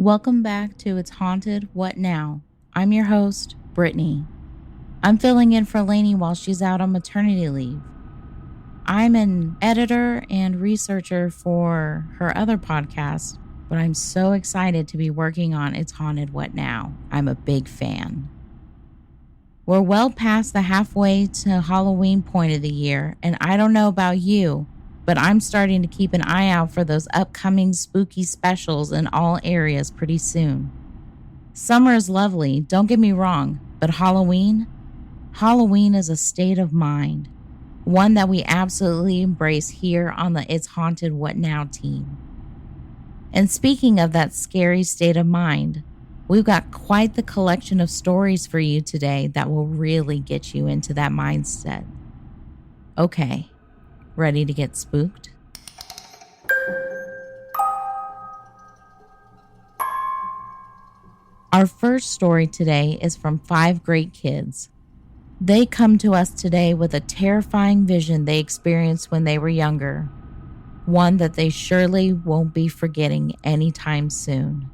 Welcome back to It's Haunted, What Now? I'm your host, Brittney. I'm filling in for Lanie while she's out on maternity leave. I'm an editor and researcher for her other podcast, but I'm so excited to be working on It's Haunted, What Now? I'm a big fan. We're well past the halfway to Halloween point of the year, and I don't know about you, but I'm starting to keep an eye out for those upcoming spooky specials in all areas pretty soon. Summer is lovely, don't get me wrong, but Halloween is a state of mind, one that we absolutely embrace here on the It's Haunted What Now team. And speaking of that scary state of mind, we've got quite the collection of stories for you today that will really get you into that mindset. Okay. Ready to get spooked? Our first story today is from 5 great kids. They come to us today with a terrifying vision they experienced when they were younger, one that they surely won't be forgetting anytime soon.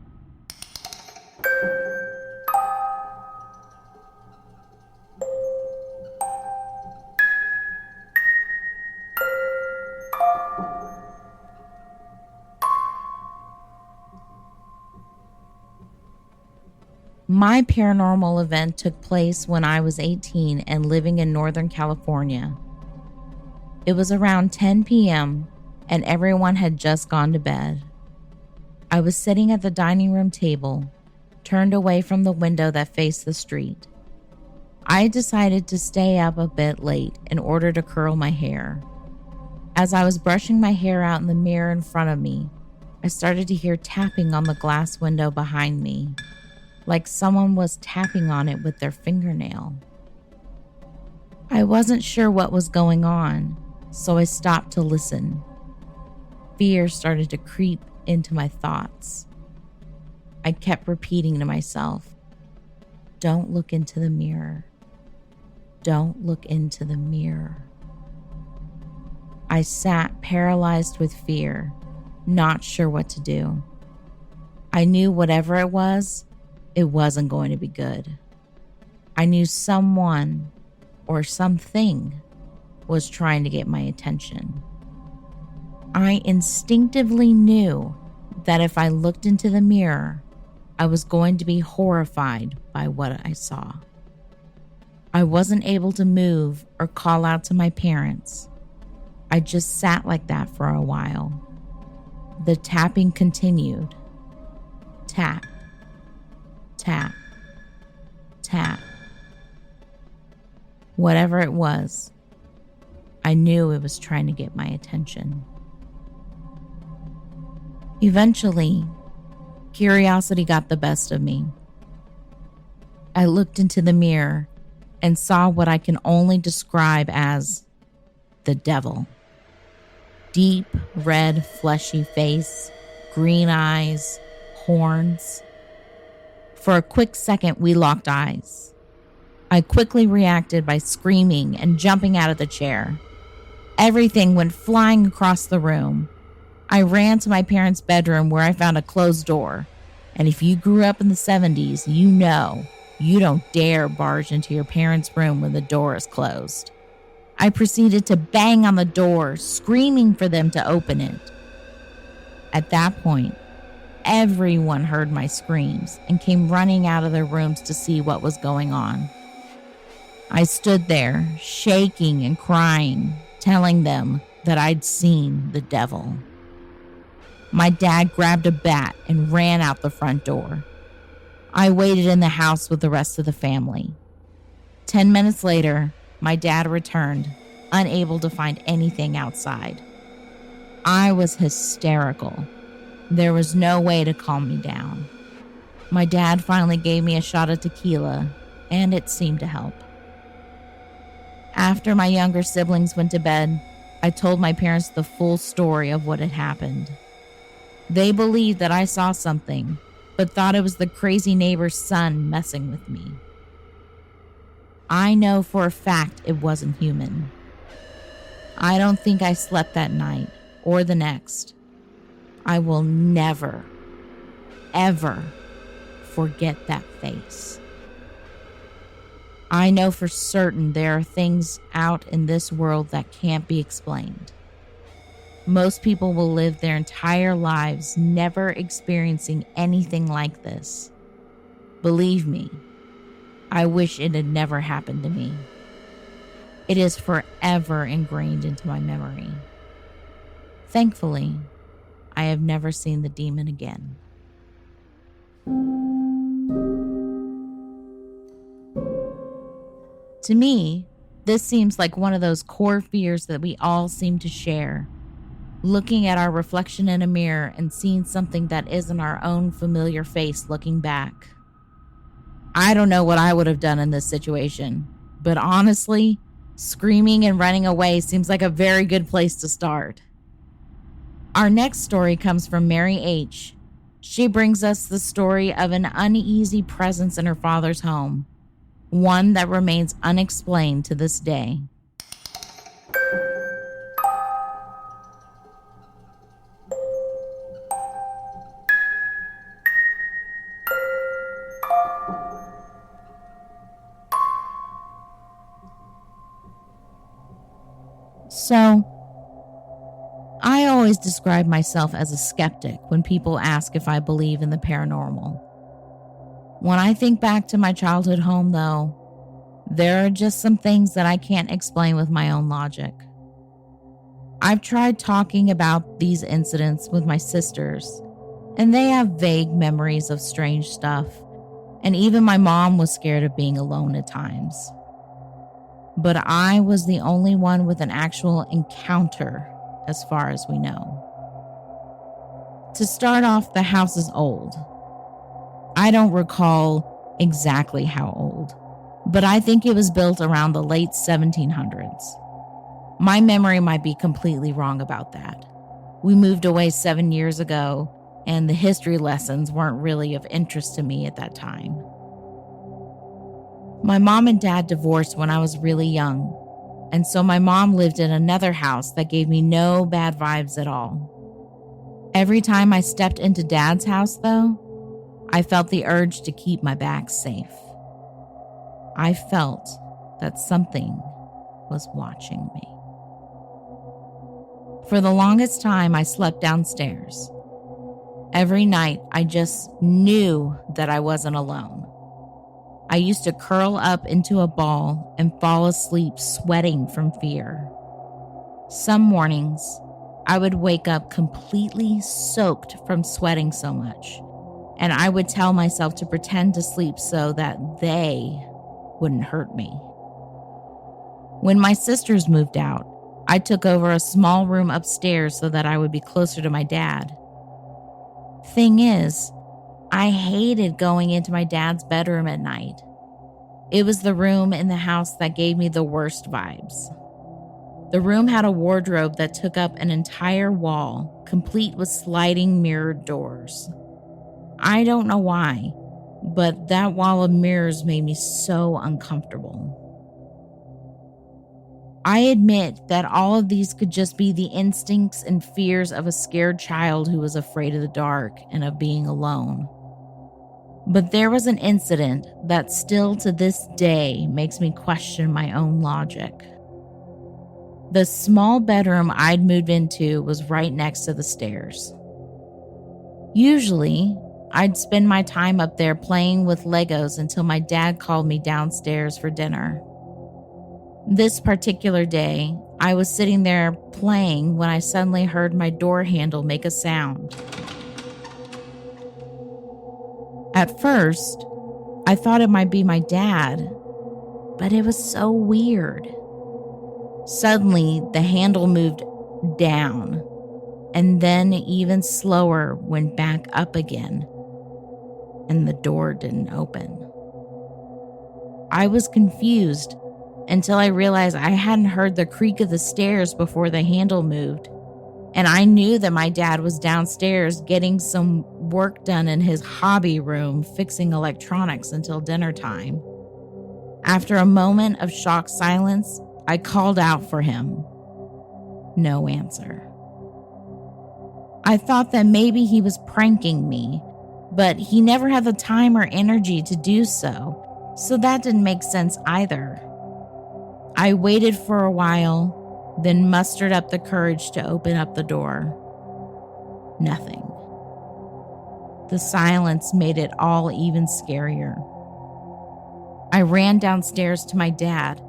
My paranormal event took place when I was 18 and living in Northern California. It was around 10 p.m. and everyone had just gone to bed. I was sitting at the dining room table, turned away from the window that faced the street. I decided to stay up a bit late in order to curl my hair. As I was brushing my hair out in the mirror in front of me, I started to hear tapping on the glass window behind me, like someone was tapping on it with their fingernail. I wasn't sure what was going on, so I stopped to listen. Fear started to creep into my thoughts. I kept repeating to myself, "Don't look into the mirror. Don't look into the mirror." I sat paralyzed with fear, not sure what to do. I knew whatever it wasn't going to be good. I knew someone or something was trying to get my attention. I instinctively knew that if I looked into the mirror, I was going to be horrified by what I saw. I wasn't able to move or call out to my parents. I just sat like that for a while. The tapping continued. Tap. Tap, tap. Whatever it was, I knew it was trying to get my attention. Eventually, curiosity got the best of me. I looked into the mirror and saw what I can only describe as the devil. Deep, red, fleshy face, green eyes, horns. For a quick second, we locked eyes. I quickly reacted by screaming and jumping out of the chair. Everything went flying across the room. I ran to my parents' bedroom where I found a closed door. And if you grew up in the 70s, you know you don't dare barge into your parents' room when the door is closed. I proceeded to bang on the door, screaming for them to open it. At that point, everyone heard my screams and came running out of their rooms to see what was going on. I stood there, shaking and crying, telling them that I'd seen the devil. My dad grabbed a bat and ran out the front door. I waited in the house with the rest of the family. 10 minutes later, my dad returned, unable to find anything outside. I was hysterical. There was no way to calm me down. My dad finally gave me a shot of tequila, and it seemed to help. After my younger siblings went to bed, I told my parents the full story of what had happened. They believed that I saw something, but thought it was the crazy neighbor's son messing with me. I know for a fact it wasn't human. I don't think I slept that night or the next. I will never, ever forget that face. I know for certain there are things out in this world that can't be explained. Most people will live their entire lives never experiencing anything like this. Believe me, I wish it had never happened to me. It is forever ingrained into my memory. Thankfully, I have never seen the demon again. To me, this seems like one of those core fears that we all seem to share. Looking at our reflection in a mirror and seeing something that isn't our own familiar face looking back. I don't know what I would have done in this situation, but honestly, screaming and running away seems like a very good place to start. Our next story comes from Mary H. She brings us the story of an uneasy presence in her father's home, one that remains unexplained to this day. So, I always describe myself as a skeptic when people ask if I believe in the paranormal. When I think back to my childhood home, though, there are just some things that I can't explain with my own logic. I've tried talking about these incidents with my sisters, and they have vague memories of strange stuff, and even my mom was scared of being alone at times. But I was the only one with an actual encounter, as far as we know. To start off, the house is old. I don't recall exactly how old, but I think it was built around the late 1700s. My memory might be completely wrong about that. We moved away 7 years ago, and the history lessons weren't really of interest to me at that time. My mom and dad divorced when I was really young, and so my mom lived in another house that gave me no bad vibes at all. Every time I stepped into Dad's house, though, I felt the urge to keep my back safe. I felt that something was watching me. For the longest time, I slept downstairs. Every night, I just knew that I wasn't alone. I used to curl up into a ball and fall asleep sweating from fear. Some mornings, I would wake up completely soaked from sweating so much, and I would tell myself to pretend to sleep so that they wouldn't hurt me. When my sisters moved out, I took over a small room upstairs so that I would be closer to my dad. Thing is, I hated going into my dad's bedroom at night. It was the room in the house that gave me the worst vibes. The room had a wardrobe that took up an entire wall, complete with sliding mirrored doors. I don't know why, but that wall of mirrors made me so uncomfortable. I admit that all of these could just be the instincts and fears of a scared child who was afraid of the dark and of being alone. But there was an incident that still to this day makes me question my own logic. The small bedroom I'd moved into was right next to the stairs. Usually, I'd spend my time up there playing with Legos until my dad called me downstairs for dinner. This particular day, I was sitting there playing when I suddenly heard my door handle make a sound. At first, I thought it might be my dad, but it was so weird. Suddenly, the handle moved down, and then even slower went back up again, and the door didn't open. I was confused until I realized I hadn't heard the creak of the stairs before the handle moved, and I knew that my dad was downstairs getting some work done in his hobby room, fixing electronics until dinner time. After a moment of shocked silence, I called out for him. No answer. I thought that maybe he was pranking me, but he never had the time or energy to do so that didn't make sense either. I waited for a while, then mustered up the courage to open up the door. Nothing. The silence made it all even scarier. I ran downstairs to my dad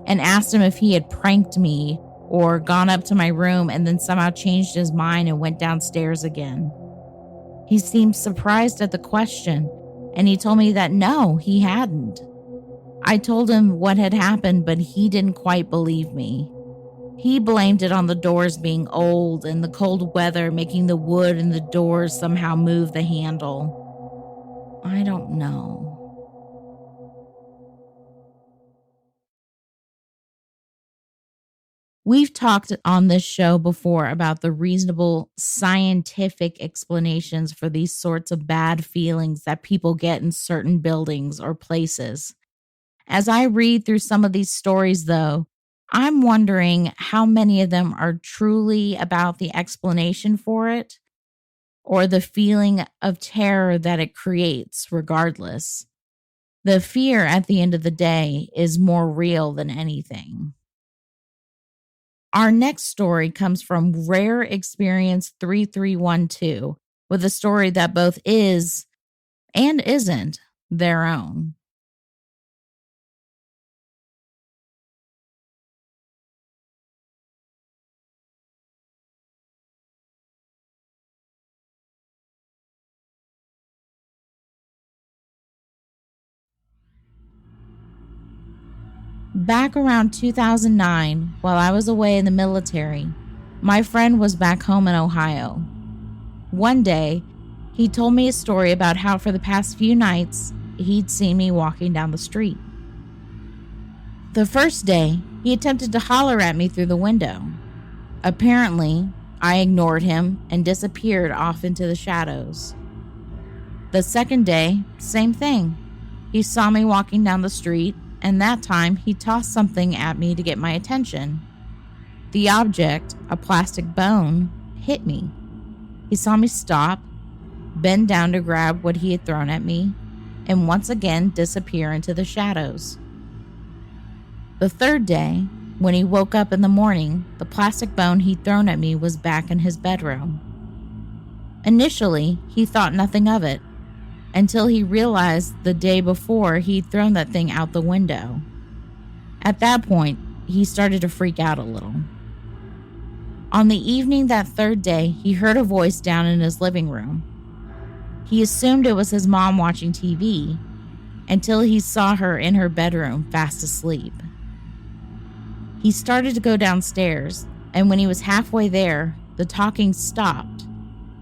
and asked him if he had pranked me or gone up to my room and then somehow changed his mind and went downstairs again. He seemed surprised at the question, and he told me that no, he hadn't. I told him what had happened, but he didn't quite believe me. He blamed it on the doors being old and the cold weather making the wood in the doors somehow move the handle. I don't know. We've talked on this show before about the reasonable scientific explanations for these sorts of bad feelings that people get in certain buildings or places. As I read through some of these stories, though, I'm wondering how many of them are truly about the explanation for it or the feeling of terror that it creates, regardless. The fear at the end of the day is more real than anything. Our next story comes from Rare Experience 3312 with a story that both is and isn't their own. Back around 2009, while I was away in the military, my friend was back home in Ohio. One day, he told me a story about how for the past few nights, he'd seen me walking down the street. The first day, he attempted to holler at me through the window. Apparently, I ignored him and disappeared off into the shadows. The second day, same thing. He saw me walking down the street, and that time he tossed something at me to get my attention. The object, a plastic bone, hit me. He saw me stop, bend down to grab what he had thrown at me, and once again disappear into the shadows. The third day, when he woke up in the morning, the plastic bone he'd thrown at me was back in his bedroom. Initially, he thought nothing of it, until he realized the day before he'd thrown that thing out the window. At that point, he started to freak out a little. On the evening that third day, he heard a voice down in his living room. He assumed it was his mom watching TV, until he saw her in her bedroom fast asleep. He started to go downstairs, and when he was halfway there, the talking stopped,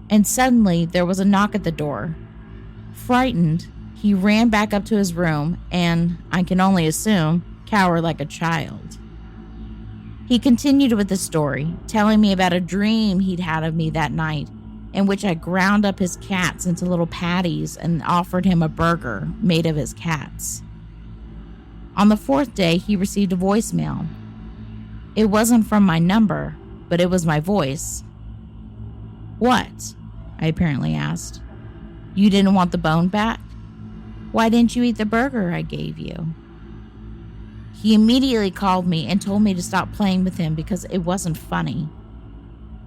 and suddenly there was a knock at the door. Frightened, he ran back up to his room and, I can only assume, cowered like a child. He continued with the story, telling me about a dream he'd had of me that night, in which I ground up his cats into little patties and offered him a burger made of his cats. On the fourth day, he received a voicemail. It wasn't from my number, but it was my voice. "What?" I apparently asked. "You didn't want the bone back? Why didn't you eat the burger I gave you?" He immediately called me and told me to stop playing with him because it wasn't funny.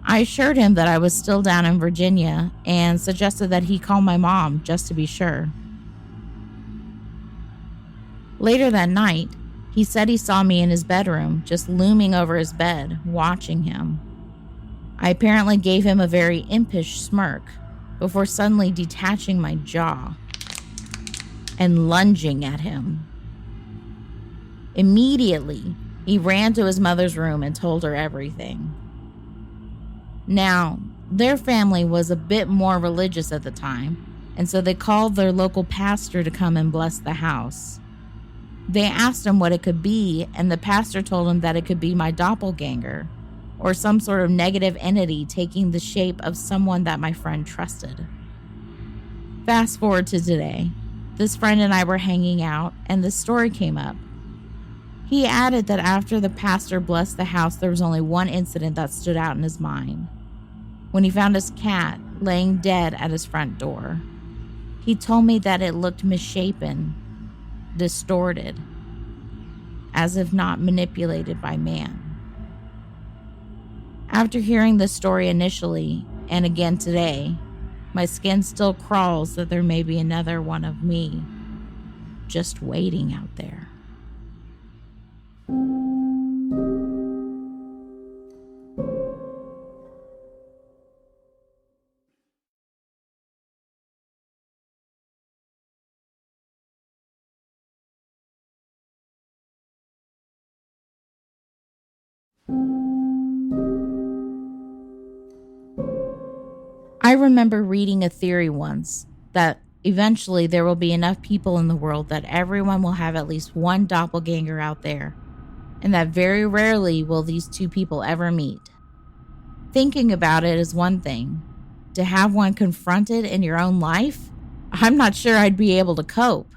I assured him that I was still down in Virginia and suggested that he call my mom just to be sure. Later that night, he said he saw me in his bedroom, just looming over his bed, watching him. I apparently gave him a very impish smirk before suddenly detaching my jaw and lunging at him. Immediately, he ran to his mother's room and told her everything. Now, their family was a bit more religious at the time, and so they called their local pastor to come and bless the house. They asked him what it could be, and the pastor told him that it could be my doppelganger, or some sort of negative entity taking the shape of someone that my friend trusted. Fast forward to today. This friend and I were hanging out, and this story came up. He added that after the pastor blessed the house, there was only one incident that stood out in his mind. When he found his cat laying dead at his front door. He told me that it looked misshapen, distorted, as if not manipulated by man. After hearing this story initially, and again today, my skin still crawls that there may be another one of me just waiting out there. I remember reading a theory once that eventually there will be enough people in the world that everyone will have at least one doppelganger out there, and that very rarely will these two people ever meet. Thinking about it is one thing. To have one confronted in your own life, I'm not sure I'd be able to cope.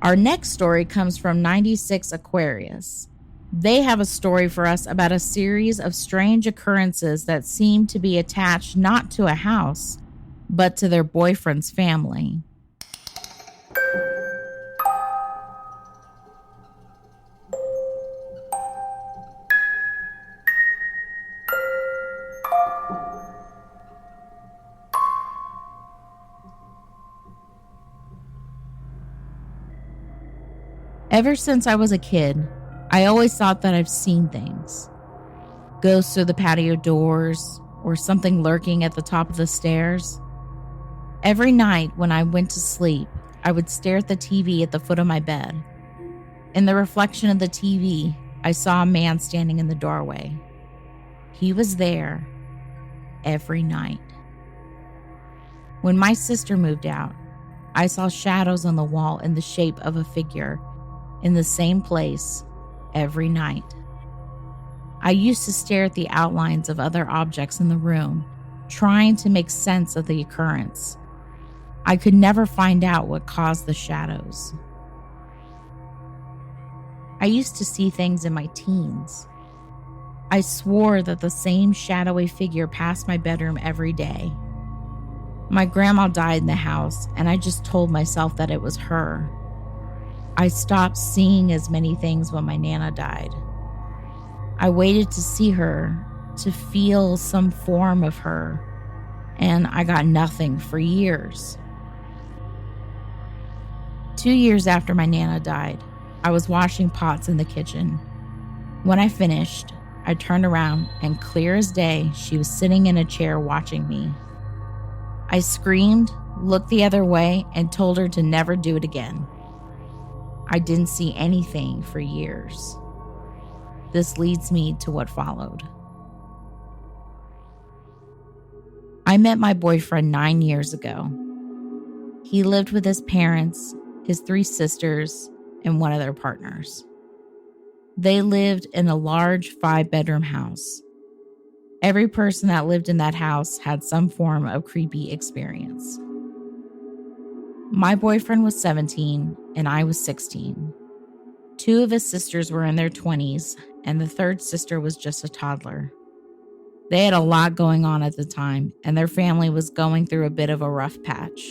Our next story comes from 96 Aquarius. They have a story for us about a series of strange occurrences that seem to be attached not to a house, but to their boyfriend's family. Ever since I was a kid, I always thought that I've seen things. Ghosts through the patio doors, or something lurking at the top of the stairs. Every night when I went to sleep, I would stare at the TV at the foot of my bed. In the reflection of the TV, I saw a man standing in the doorway. He was there every night. When my sister moved out, I saw shadows on the wall in the shape of a figure in the same place every night. I used to stare at the outlines of other objects in the room, trying to make sense of the occurrence. I could never find out what caused the shadows. I used to see things in my teens. I swore that the same shadowy figure passed my bedroom every day. My grandma died in the house, and I just told myself that it was her. I stopped seeing as many things when my Nana died. I waited to see her, to feel some form of her, and I got nothing for years. 2 years after my Nana died, I was washing pots in the kitchen. When I finished, I turned around, and clear as day, she was sitting in a chair watching me. I screamed, looked the other way, and told her to never do it again. I didn't see anything for years. This leads me to what followed. I met my boyfriend 9 years ago. He lived with his parents, his 3 sisters, and one of their partners. They lived in a large 5-bedroom house. Every person that lived in that house had some form of creepy experience. My boyfriend was 17 and I was 16. 2 of his sisters were in their 20s, and the 3rd sister was just a toddler. They had a lot going on at the time, and their family was going through a bit of a rough patch.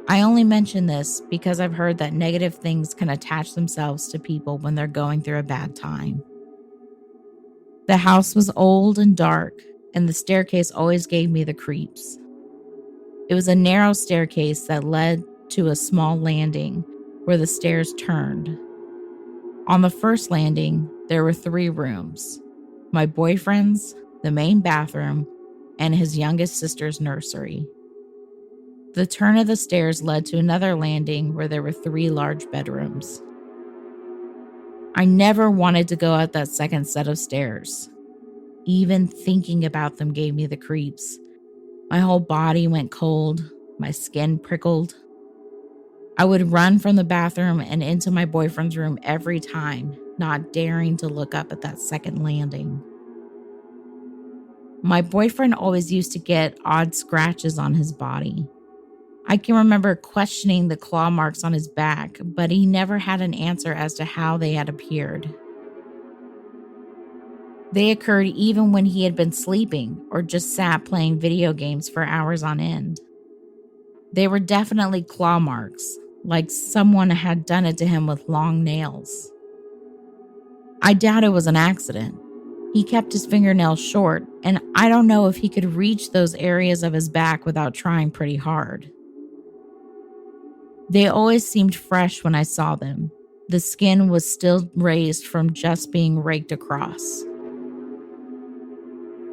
I only mention this because I've heard that negative things can attach themselves to people when they're going through a bad time. The house was old and dark, and the staircase always gave me the creeps. It was a narrow staircase that led to a small landing where the stairs turned. On the first landing, there were 3 rooms: my boyfriend's, the main bathroom, and his youngest sister's nursery. The turn of the stairs led to another landing where there were 3 large bedrooms. I never wanted to go up that second set of stairs. Even thinking about them gave me the creeps. My whole body went cold, my skin prickled. I would run from the bathroom and into my boyfriend's room every time, not daring to look up at that second landing. My boyfriend always used to get odd scratches on his body. I can remember questioning the claw marks on his back, but he never had an answer as to how they had appeared. They occurred even when he had been sleeping or just sat playing video games for hours on end. They were definitely claw marks, like someone had done it to him with long nails. I doubt it was an accident. He kept his fingernails short, and I don't know if he could reach those areas of his back without trying pretty hard. They always seemed fresh when I saw them. The skin was still raised from just being raked across.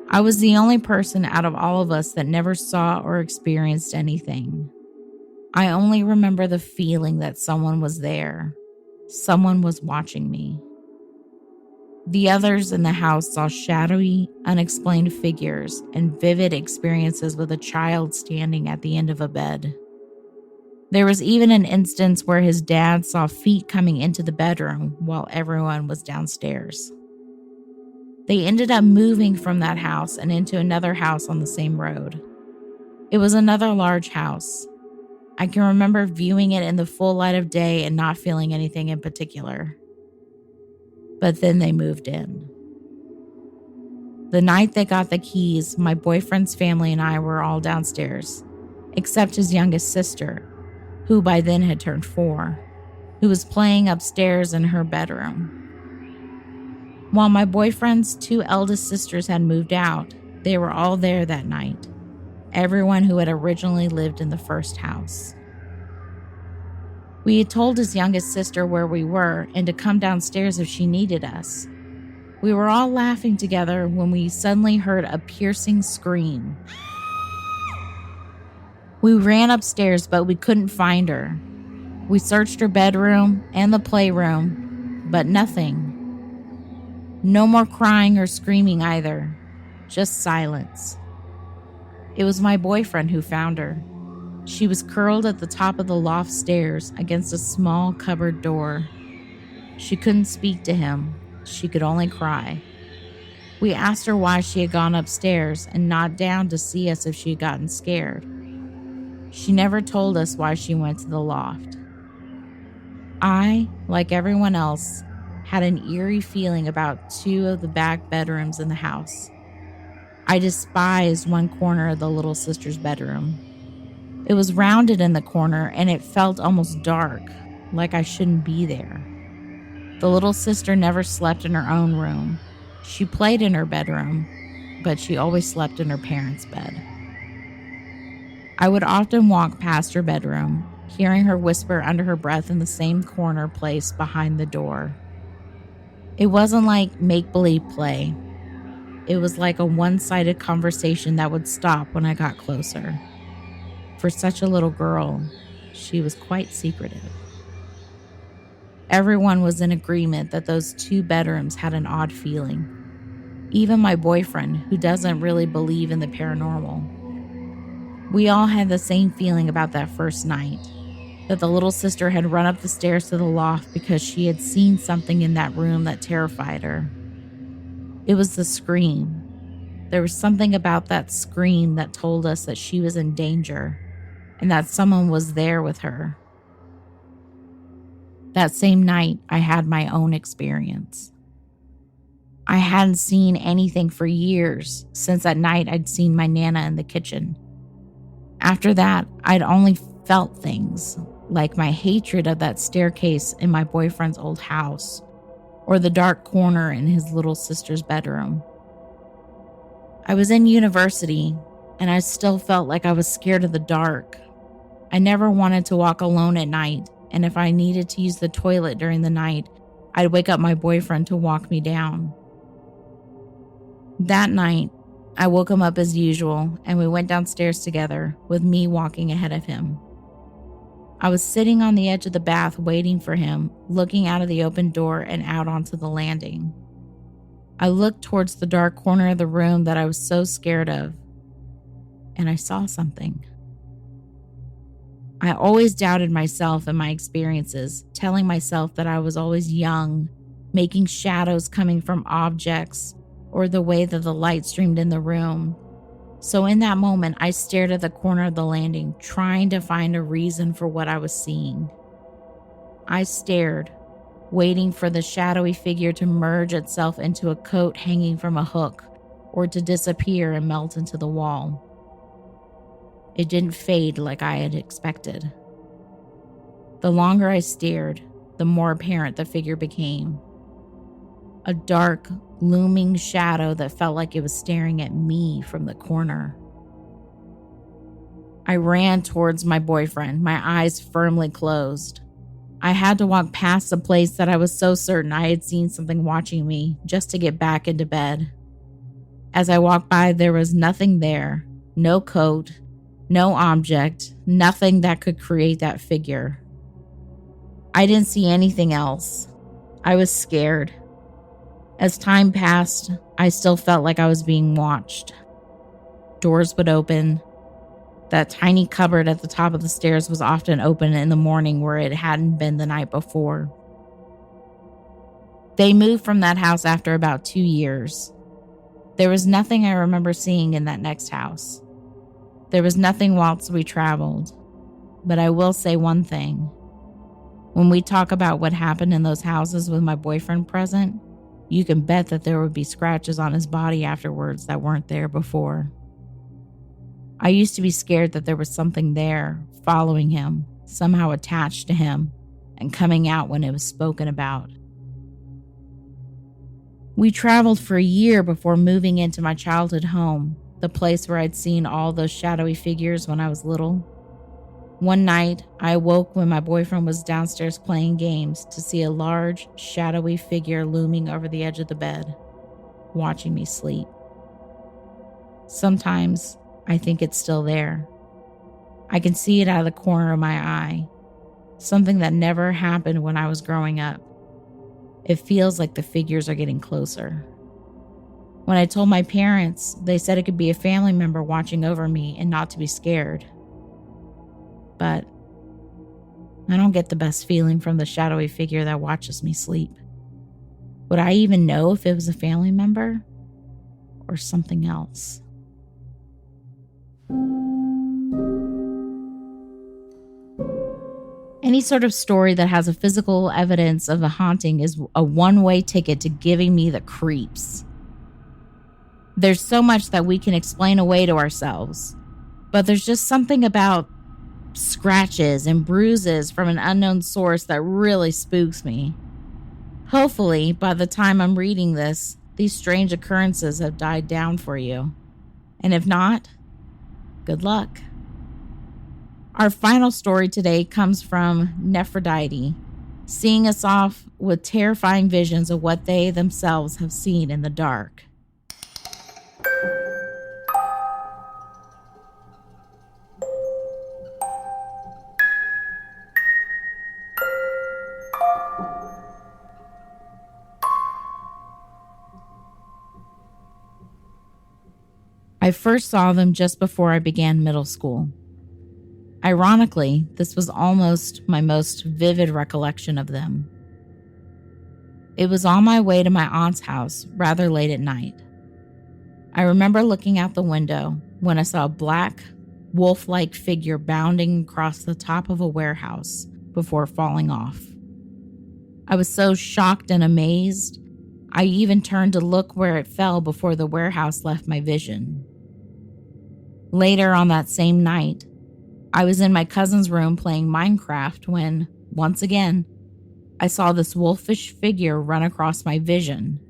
I was the only person out of all of us that never saw or experienced anything. I only remember the feeling that someone was there. Someone was watching me. The others in the house saw shadowy, unexplained figures and vivid experiences with a child standing at the end of a bed. There was even an instance where his dad saw feet coming into the bedroom while everyone was downstairs. They ended up moving from that house and into another house on the same road. It was another large house. I can remember viewing it in the full light of day and not feeling anything in particular. But then they moved in. The night they got the keys, my boyfriend's family and I were all downstairs, except his youngest sister, who by then had turned 4, who was playing upstairs in her bedroom. While my boyfriend's 2 eldest sisters had moved out, they were all there that night, everyone who had originally lived in the first house. We had told his youngest sister where we were and to come downstairs if she needed us. We were all laughing together when we suddenly heard a piercing scream. We ran upstairs, but we couldn't find her. We searched her bedroom and the playroom, but nothing. No more crying or screaming either, just silence. It was my boyfriend who found her. She was curled at the top of the loft stairs against a small cupboard door. She couldn't speak to him. She could only cry. We asked her why she had gone upstairs and not down to see us if she had gotten scared. She never told us why she went to the loft. I, like everyone else, had an eerie feeling about 2 of the back bedrooms in the house. I despised one corner of the little sister's bedroom. It was rounded in the corner and it felt almost dark, like I shouldn't be there. The little sister never slept in her own room. She played in her bedroom, but she always slept in her parents' bed. I would often walk past her bedroom, hearing her whisper under her breath in the same corner place behind the door. It wasn't like make-believe play. It was like a one-sided conversation that would stop when I got closer. For such a little girl, she was quite secretive. Everyone was in agreement that those 2 bedrooms had an odd feeling. Even my boyfriend, who doesn't really believe in the paranormal. We all had the same feeling about that first night, that the little sister had run up the stairs to the loft because she had seen something in that room that terrified her. It was the scream. There was something about that scream that told us that she was in danger and that someone was there with her. That same night, I had my own experience. I hadn't seen anything for years since that night I'd seen my Nana in the kitchen. After that, I'd only felt things, like my hatred of that staircase in my boyfriend's old house, or the dark corner in his little sister's bedroom. I was in university, and I still felt like I was scared of the dark. I never wanted to walk alone at night, and if I needed to use the toilet during the night, I'd wake up my boyfriend to walk me down. That night, I woke him up as usual, and we went downstairs together, with me walking ahead of him. I was sitting on the edge of the bath waiting for him, looking out of the open door and out onto the landing. I looked towards the dark corner of the room that I was so scared of, and I saw something. I always doubted myself and my experiences, telling myself that I was always young, making shadows coming from objects, or the way that the light streamed in the room. So in that moment, I stared at the corner of the landing, trying to find a reason for what I was seeing. I stared, waiting for the shadowy figure to merge itself into a coat hanging from a hook, or to disappear and melt into the wall. It didn't fade like I had expected. The longer I stared, the more apparent the figure became. A dark, looming shadow that felt like it was staring at me from the corner. I ran towards my boyfriend, my eyes firmly closed. I had to walk past a place that I was so certain I had seen something watching me just to get back into bed. As I walked by, there was nothing there, no coat, no object, nothing that could create that figure. I didn't see anything else. I was scared. As time passed, I still felt like I was being watched. Doors would open. That tiny cupboard at the top of the stairs was often open in the morning where it hadn't been the night before. They moved from that house after about 2 years. There was nothing I remember seeing in that next house. There was nothing whilst we traveled. But I will say one thing. When we talk about what happened in those houses with my boyfriend present, you can bet that there would be scratches on his body afterwards that weren't there before. I used to be scared that there was something there, following him, somehow attached to him, and coming out when it was spoken about. We traveled for a year before moving into my childhood home, the place where I'd seen all those shadowy figures when I was little. One night, I awoke when my boyfriend was downstairs playing games to see a large, shadowy figure looming over the edge of the bed, watching me sleep. Sometimes, I think it's still there. I can see it out of the corner of my eye, something that never happened when I was growing up. It feels like the figures are getting closer. When I told my parents, they said it could be a family member watching over me and not to be scared. But I don't get the best feeling from the shadowy figure that watches me sleep. Would I even know if it was a family member or something else? Any sort of story that has a physical evidence of a haunting is a one-way ticket to giving me the creeps. There's so much that we can explain away to ourselves, but there's just something about scratches and bruises from an unknown source that really spooks me. Hopefully, by the time I'm reading this, these strange occurrences have died down for you. And if not, good luck. Our final story today comes from Nephrodite, seeing us off with terrifying visions of what they themselves have seen in the dark. I first saw them just before I began middle school. Ironically, this was almost my most vivid recollection of them. It was on my way to my aunt's house rather late at night. I remember looking out the window when I saw a black, wolf-like figure bounding across the top of a warehouse before falling off. I was so shocked and amazed, I even turned to look where it fell before the warehouse left my vision. Later on that same night, I was in my cousin's room playing Minecraft when, once again, I saw this wolfish figure run across my vision.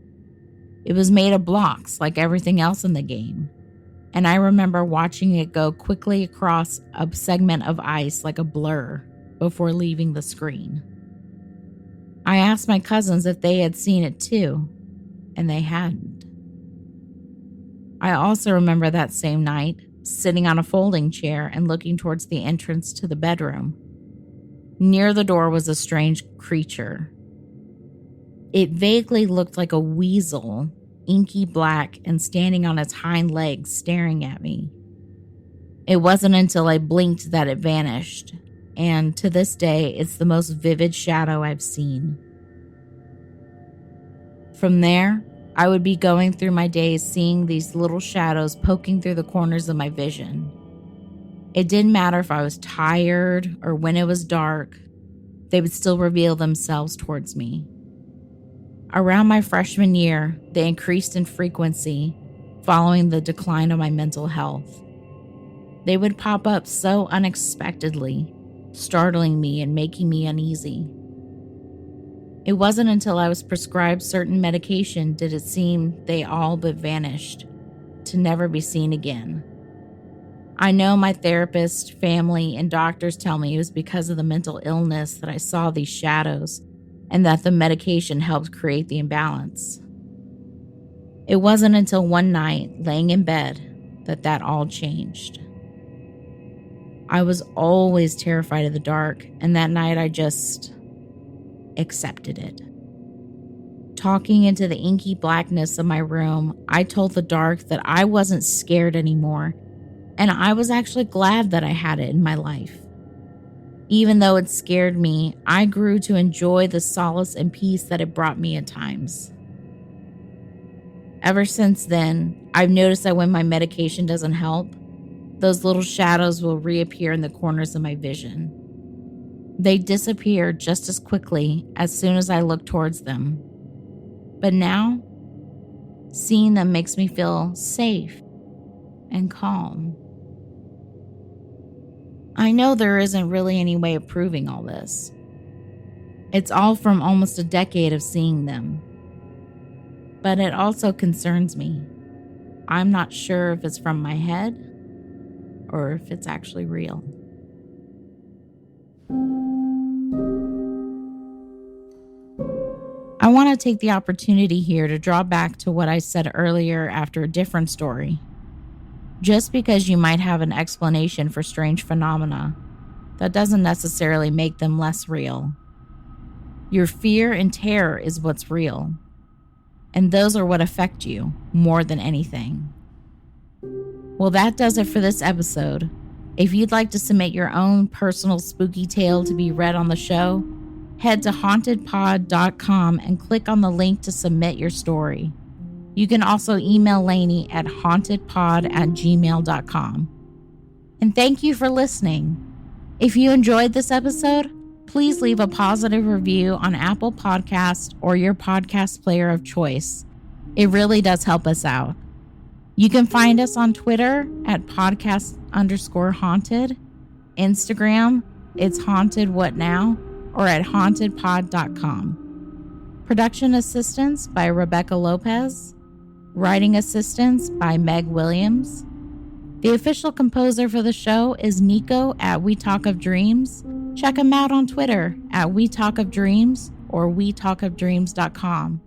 It was made of blocks like everything else in the game, and I remember watching it go quickly across a segment of ice like a blur before leaving the screen. I asked my cousins if they had seen it too, and they hadn't. I also remember that same night, sitting on a folding chair and looking towards the entrance to the bedroom. Near the door was a strange creature. It vaguely looked like a weasel, inky black and standing on its hind legs staring at me. It wasn't until I blinked that it vanished, and to this day, it's the most vivid shadow I've seen. From there, I would be going through my days seeing these little shadows poking through the corners of my vision. It didn't matter if I was tired or when it was dark, they would still reveal themselves towards me. Around my freshman year, they increased in frequency following the decline of my mental health. They would pop up so unexpectedly, startling me and making me uneasy. It wasn't until I was prescribed certain medication did it seem they all but vanished, to never be seen again. I know my therapist, family, and doctors tell me it was because of the mental illness that I saw these shadows and that the medication helped create the imbalance. It wasn't until one night, laying in bed, that all changed. I was always terrified of the dark, and that night I just accepted it. Talking into the inky blackness of my room, I told the dark that I wasn't scared anymore, and I was actually glad that I had it in my life. Even though it scared me, I grew to enjoy the solace and peace that it brought me at times. Ever since then, I've noticed that when my medication doesn't help, those little shadows will reappear in the corners of my vision. They disappear just as quickly as soon as I look towards them. But now, seeing them makes me feel safe and calm. I know there isn't really any way of proving all this. It's all from almost a decade of seeing them. But it also concerns me. I'm not sure if it's from my head or if it's actually real. I want to take the opportunity here to draw back to what I said earlier after a different story. Just because you might have an explanation for strange phenomena, that doesn't necessarily make them less real. Your fear and terror is what's real, and those are what affect you more than anything. Well, that does it for this episode. If you'd like to submit your own personal spooky tale to be read on the show, head to hauntedpod.com and click on the link to submit your story. You can also email Lanie at hauntedpod@gmail.com. And thank you for listening. If you enjoyed this episode, please leave a positive review on Apple Podcasts or your podcast player of choice. It really does help us out. You can find us on Twitter at podcast_haunted, Instagram, it's haunted what now, or at hauntedpod.com. Production assistance by Rebecca Lopez. Writing assistance by Meg Williams. The official composer for the show is Nico at We Talk of Dreams. Check him out on Twitter at We Talk of Dreams or wetalkofdreams.com.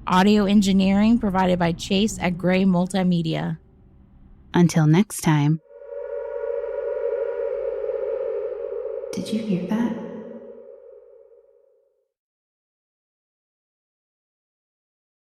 Audio engineering provided by Chase at Gray Multimedia. Until next time. Did you hear that?